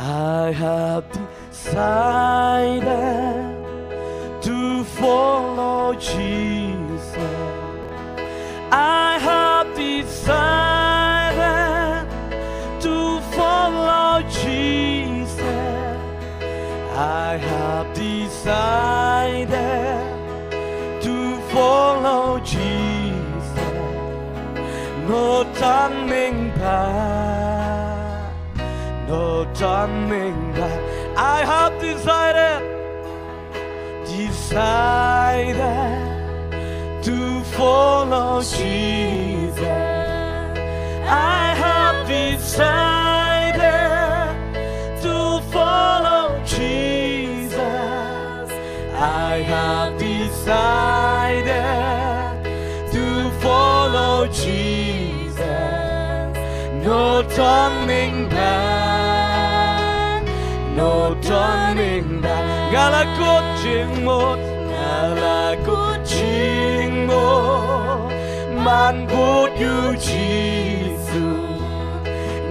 I have decided to follow Jesus. I have decided to follow Jesus. I have decided to follow Jesus. No turning back, no turning back. I have decided to follow Jesus. I have decided to follow Jesus. I have decided to follow Jesus. No turning back, no turning back. Ngala ko jingmut, ngala ko jingmut, man bút yu Jesus.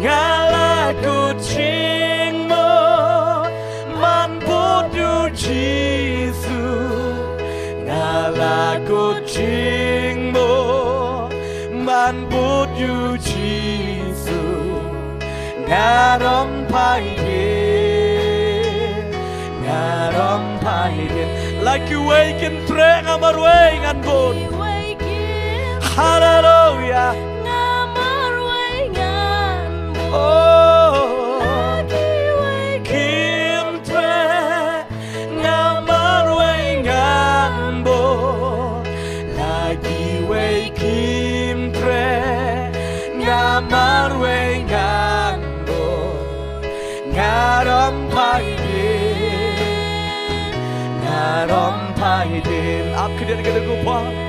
Ngala ko jingmut, man bút yu Jesus. Ngala ko jingmut, man bút yu Jesus. Ngarom like you wake and pray ngamar way ngan bun. Hallelujah. Ngamar way ngan bun. Oh, Lagi wake kim pray ngamar way ngan bun. Lagi wake kim pray ngamar way ngan bun. Ngarom Rom Paidin, up to the